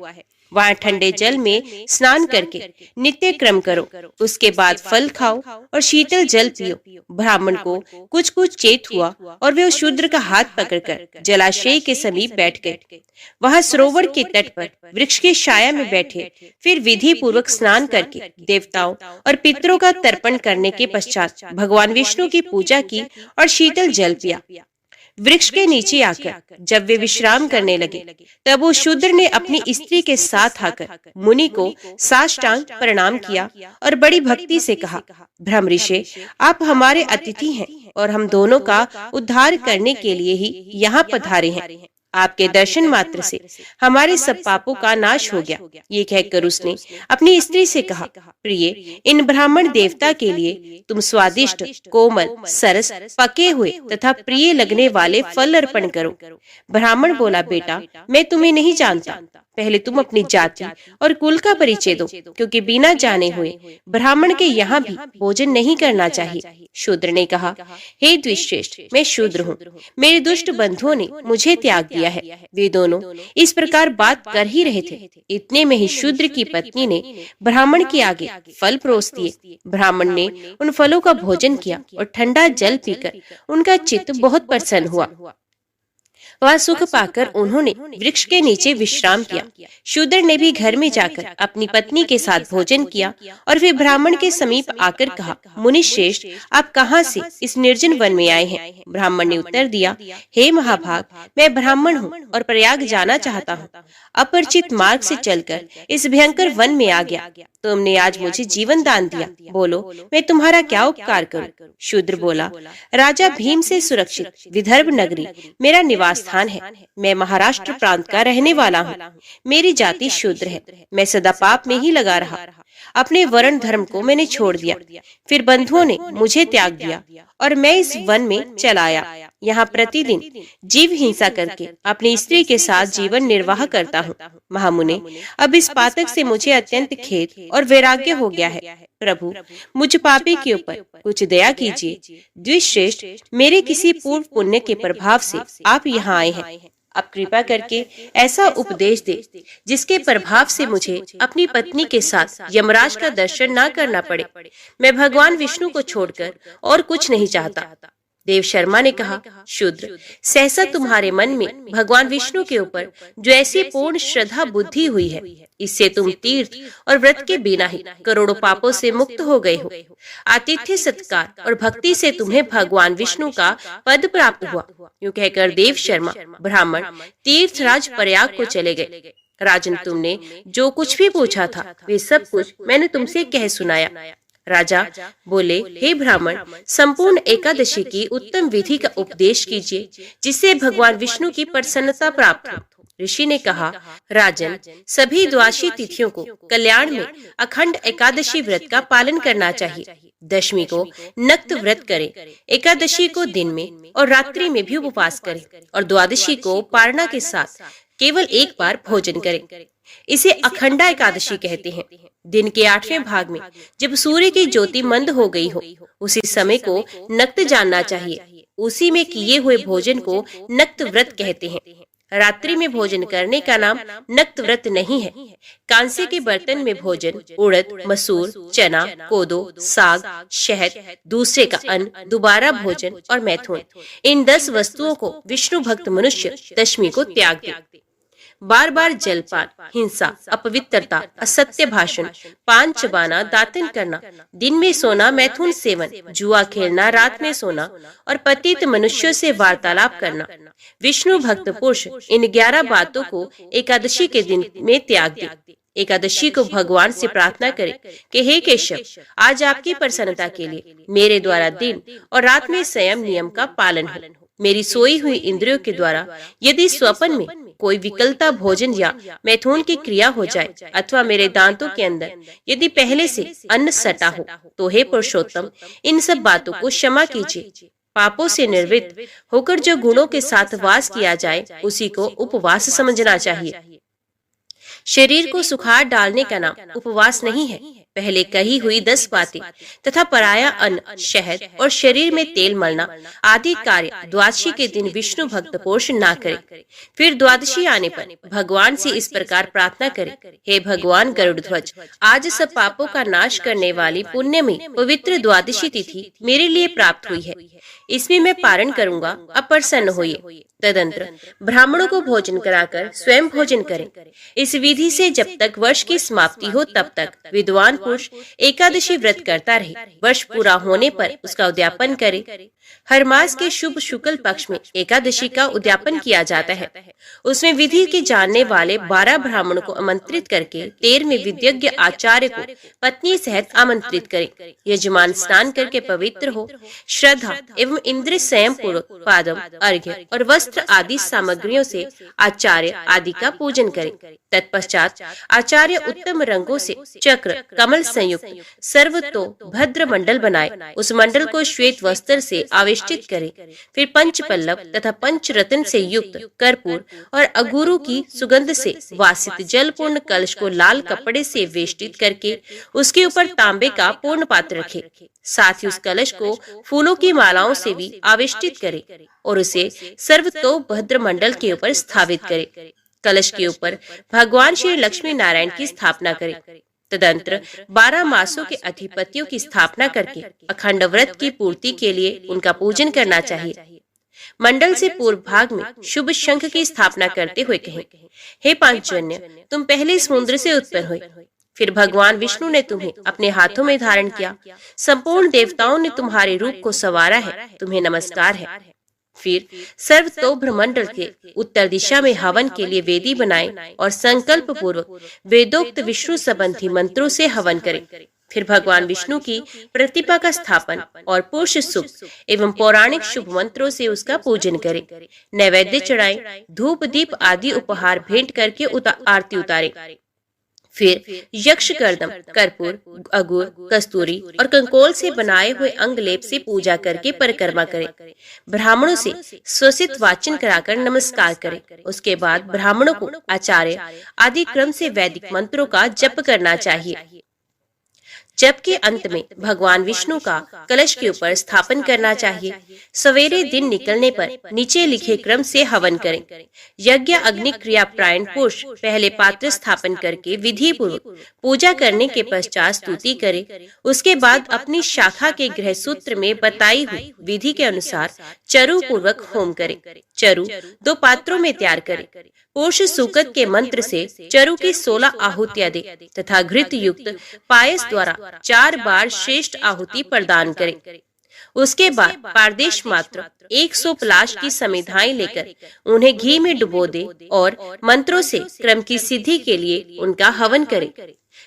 वहाँ ठंडे जल में स्नान करके नित्य क्रम करो, उसके बाद फल खाओ और शीतल जल पियो। ब्राह्मण को कुछ कुछ चेत हुआ और वे उस शूद्र का हाथ पकड़कर जलाशय के समीप बैठ गए। वहाँ सरोवर के तट पर वृक्ष की छाया में बैठे, फिर विधि पूर्वक स्नान करके देवताओं और पितरों का तर्पण करने के पश्चात भगवान विष्णु की पूजा की और शीतल जल पिया। वृक्ष के नीचे आकर जब वे विश्राम करने लगे, तब वो शूद्र ने अपनी स्त्री के साथ आकर मुनि को साष्टांग प्रणाम किया और बड़ी भक्ति से कहा, ब्रह्म ऋषि, आप हमारे अतिथि हैं और हम दोनों का उद्धार करने के लिए ही यहाँ पधारे हैं। आपके दर्शन मात्र से हमारे सब पापों का नाश हो गया। ये कहकर उसने अपनी स्त्री से कहा, प्रिय, इन ब्राह्मण देवता के लिए तुम स्वादिष्ट, कोमल, सरस, पके हुए तथा प्रिय लगने वाले फल अर्पण करो। ब्राह्मण बोला, बेटा, मैं तुम्हें नहीं जानता। पहले तुम अपनी जाति और कुल का परिचय दो, क्योंकि बिना जाने हुए ब्राह्मण के यहाँ भी भोजन नहीं करना चाहिए। शूद्र ने कहा, हे द्विश्रेष्ठ, मैं शूद्र हूँ। मेरे दुष्ट बंधुओं ने मुझे त्याग दिया है। वे दोनों इस प्रकार बात कर ही रहे थे, इतने में ही शूद्र की पत्नी ने ब्राह्मण के आगे फल परोस दिए। ब्राह्मण ने उन फलों का भोजन किया और ठंडा जल पीकर उनका चित्त बहुत प्रसन्न हुआ। वहाँ सुख पाकर उन्होंने वृक्ष के नीचे विश्राम किया। शूद्र ने भी घर में जाकर अपनी पत्नी के साथ भोजन किया और फिर ब्राह्मण के समीप आकर कहा, मुनि श्रेष्ठ, आप कहाँ से इस निर्जन वन में आए हैं? ब्राह्मण ने उत्तर दिया, हे महाभाग, मैं ब्राह्मण हूँ और प्रयाग जाना चाहता हूँ। अपरिचित मार्ग से चलकर इस भयंकर वन में आ गया। तुमने आज मुझे जीवन दान दिया, बोलो मैं तुम्हारा क्या उपकार करूं? शूद्र बोला, राजा भीम से सुरक्षित विदर्भ नगरी मेरा निवास स्थान है। मैं महाराष्ट्र प्रांत का रहने वाला हूँ। मेरी जाति शूद्र है। मैं सदा पाप में ही लगा रहा। अपने वर्ण धर्म को मैंने छोड़ दिया। फिर बंधुओं ने मुझे त्याग दिया और मैं इस वन में चला आया। यहाँ प्रतिदिन जीव हिंसा करके अपनी स्त्री के साथ जीवन निर्वाह करता हूँ। महामुने, अब इस पातक से मुझे अत्यंत खेद और वैराग्य हो गया है। प्रभु, मुझ पापी के ऊपर कुछ दया कीजिए। द्विश्रेष्ठ, मेरे किसी पूर्व पुण्य के प्रभाव से आप यहाँ आए हैं। अब कृपा करके ऐसा उपदेश दे जिसके प्रभाव से मुझे अपनी पत्नी के साथ यमराज का दर्शन न करना पड़े। मैं भगवान विष्णु को छोड़कर और कुछ नहीं चाहता। देव शर्मा ने कहा, शूद्र, सहसा तुम्हारे मन में भगवान विष्णु के ऊपर जो ऐसी पूर्ण श्रद्धा बुद्धि हुई है, इससे तुम तीर्थ और व्रत के बिना ही करोड़ों पापों से मुक्त हो गए हो। आतिथ्य, सत्कार और भक्ति से तुम्हें भगवान विष्णु का पद प्राप्त हुआ। यूं कहकर देव शर्मा ब्राह्मण तीर्थराज प्रयाग को चले गए। राजन, तुमने जो कुछ भी पूछा था वे सब कुछ मैंने तुमसे कह सुनाया। राजा बोले, हे ब्राह्मण, संपूर्ण एकादशी की उत्तम विधि का उपदेश कीजिए जिससे भगवान विष्णु की प्रसन्नता प्राप्त हो। ऋषि ने कहा, राजन, सभी द्वादशी तिथियों को कल्याण में अखंड एकादशी व्रत का पालन करना चाहिए। दशमी को नक्त व्रत करें, एकादशी को दिन में और रात्रि में भी उपवास करें और द्वादशी को पारणा के साथ केवल एक बार भोजन करें। इसे अखंडा एकादशी कहते हैं। दिन के 8वें भाग में जब सूर्य की ज्योति मंद हो गई हो, उसी समय को नक्त जानना चाहिए। उसी में किए हुए भोजन को नक्त व्रत कहते हैं। रात्रि में भोजन करने का नाम नक्त व्रत नहीं है। कांसे के बर्तन में भोजन उड़द, मसूर, चना, कोदो, साग, शहद, दूसरे का अन्न, दोबारा भोजन और मैथुन, इन 10 वस्तुओं को विष्णु भक्त मनुष्य दशमी को त्याग दे। बार बार जलपान, हिंसा, अपवित्रता, असत्य भाषण, पान चबाना, दातन करना, दिन में सोना, मैथुन सेवन, जुआ खेलना, रात में सोना और पतित मनुष्यों से वार्तालाप करना, विष्णु भक्त पुरुष इन 11 बातों को एकादशी के दिन में त्याग दे। एकादशी को भगवान से प्रार्थना करें कि हे केशव, आज आपकी प्रसन्नता के लिए मेरे द्वारा दिन और रात में संयम नियम का पालन हो। मेरी सोई हुई इंद्रियों के द्वारा यदि स्वप्न में कोई विकलता भोजन या मैथुन की क्रिया हो जाए अथवा मेरे दांतों के अंदर यदि पहले से अन्न सटा हो, तो हे पुरुषोत्तम, इन सब बातों को क्षमा कीजिए। पापों से निर्वृत्त होकर जो गुणों के साथ वास किया जाए उसी को उपवास समझना चाहिए। शरीर को सुखाड़ डालने का नाम उपवास नहीं है। पहले कही हुई 10 बातें तथा पराया अन्न, शहद और शरीर में तेल मलना आदि कार्य द्वादशी के दिन विष्णु भक्त पुरुष ना करे। फिर द्वादशी आने पर भगवान से इस प्रकार प्रार्थना करे, हे भगवान गरुड़ध्वज, आज सब पापों का नाश करने वाली पुण्य में पवित्र द्वादशी तिथि मेरे लिए प्राप्त हुई है। इसमें मैं पारण करूंगा, अब प्रसन्न होइए। तदंतर ब्राह्मणों को भोजन कराकर स्वयं भोजन करें। इस विधि से जब तक वर्ष की समाप्ति हो तब तक विद्वान पुरुष एकादशी व्रत करता रहे। वर्ष पूरा होने पर उसका उद्यापन करे। हर मास के शुभ शुक्ल पक्ष में एकादशी का उद्यापन किया जाता है। उसमें विधि के जानने वाले 12 ब्राह्मणों को आमंत्रित करके 13वें विद्यज्ञ आचार्य को पत्नी सहित आमंत्रित करे। यजमान स्नान करके पवित्र हो, श्रद्धा एवं इंद्रिय संयम पूर्वक पादम, अर्घ्य और वस्त्र आदि सामग्रियों से आचार्य आदि का पूजन करे। तत्पश्चात आचार्य उत्तम रंगों से चक्र कमल संयुक्त सर्वतो भद्र मंडल बनाए। उस मंडल को श्वेत वस्त्र से आवेष्टित करे। फिर पंच पल्लव तथा पंच रत्न से युक्त कर्पूर और अगुरु की सुगंध से वासित जल पूर्ण कलश को लाल कपड़े से वेष्टित करके उसके ऊपर तांबे का पूर्ण पात्र रखे। साथ ही उस कलश को फूलों की मालाओं से भी आवेष्टित करे और उसे सर्वतो भद्र मंडल के ऊपर स्थापित करे। कलश के ऊपर भगवान श्री लक्ष्मी नारायण की स्थापना करे। तदंतर 12 मासों के अधिपतियों की स्थापना करके अखंड व्रत की पूर्ति के लिए उनका पूजन करना चाहिए। मंडल से पूर्व भाग में शुभ शंख की स्थापना करते हुए कहें, हे पांचजन्य, तुम पहले समुद्र से उत्पन्न हुए, फिर भगवान विष्णु ने तुम्हें अपने हाथों में धारण किया। संपूर्ण देवताओं ने तुम्हारे रूप को संवारा है, तुम्हें नमस्कार है। फिर सर्वतो ब्रह्मंडल के उत्तर दिशा में हवन के लिए वेदी बनाए और संकल्प पूर्वक वेदोक्त विष्णु संबंधी मंत्रों से हवन करें। फिर भगवान विष्णु की प्रतिमा का स्थापन और पुरुष सुख एवं पौराणिक शुभ मंत्रों से उसका पूजन करें। नैवेद्य चढ़ाएं, धूप दीप आदि उपहार भेंट करके आरती उतारें। फिर यक्ष कर्दम, कर्पूर, अगुर, कस्तूरी और कंकोल से बनाए हुए अंग लेप से पूजा करके परिक्रमा करें। ब्राह्मणों से स्वसित वाचन कराकर नमस्कार करें। उसके बाद ब्राह्मणों को आचार्य आदि क्रम से वैदिक मंत्रों का जप करना चाहिए। जबकि अंत में भगवान विष्णु का कलश के ऊपर स्थापन करना चाहिए। सवेरे दिन निकलने पर नीचे लिखे क्रम से हवन करें। यज्ञ अग्नि क्रिया प्रायण पुरुष पहले पात्र स्थापन करके विधि पूर्वक पूजा करने के पश्चात स्तुति करे। उसके बाद अपनी शाखा के गृह सूत्र में बताई हुई विधि के अनुसार चरु पूर्वक होम करे। चरु 2 पात्रों में तैयार करे। पुरुष सूक्त के मंत्र से चरु की 16 आहुतियां दे तथा घृत युक्त पायस द्वारा 4 बार श्रेष्ठ आहुति प्रदान करे। उसके बाद पारदेश मात्र 100 पलाश की समिधाएं लेकर उन्हें घी में डुबो दे और मंत्रों से क्रम की सिद्धि के लिए उनका हवन करे।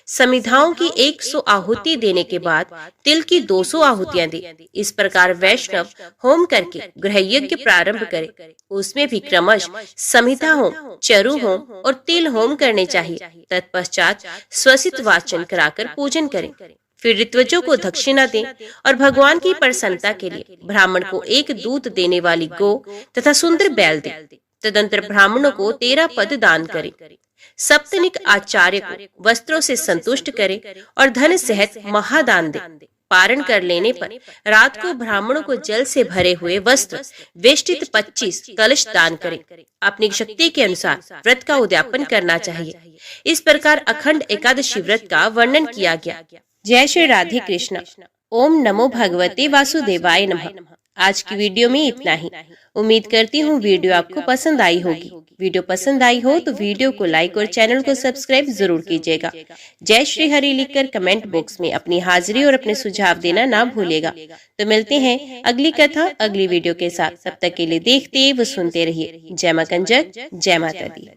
समिधाओं की 100 आहुति देने के बाद तिल की 200 आहुतियां दे। इस प्रकार वैष्णव होम करके गृह यज्ञ प्रारंभ करे। उसमें भी क्रमश समिधा होम, चरु होम और तिल होम करने चाहिए। तत्पश्चात स्वसित वाचन कराकर पूजन करें। फिर ऋत्विजों को दक्षिणा दें और भगवान की प्रसन्नता के लिए ब्राह्मण को एक दूध देने वाली गौ तथा सुंदर बैल दें। तदंतर ब्राह्मणों को 13 पद दान करें। सप्तनिक आचार्य को वस्त्रों से संतुष्ट करें और धन सहित महादान दें। पारण कर लेने पर रात को ब्राह्मणों को जल से भरे हुए वस्त्र वेष्टित 25 कलश दान करें। अपनी शक्ति के अनुसार व्रत का उद्यापन करना चाहिए। इस प्रकार अखंड एकादशी व्रत का वर्णन किया गया। जय श्री राधे कृष्ण। ओम नमो भगवते वासुदेवाय नमः। आज की वीडियो में इतना ही। उम्मीद करती हूँ वीडियो आपको पसंद आई होगी। वीडियो पसंद आई हो तो वीडियो को लाइक और चैनल को सब्सक्राइब जरूर कीजिएगा। जय श्री हरि लिखकर कमेंट बॉक्स में अपनी हाजिरी और अपने सुझाव देना ना भूलिएगा। तो मिलते हैं अगली कथा अगली वीडियो के साथ। तब तक के लिए देखते व सुनते रहिए। जय मां कंजक, जय माता दी।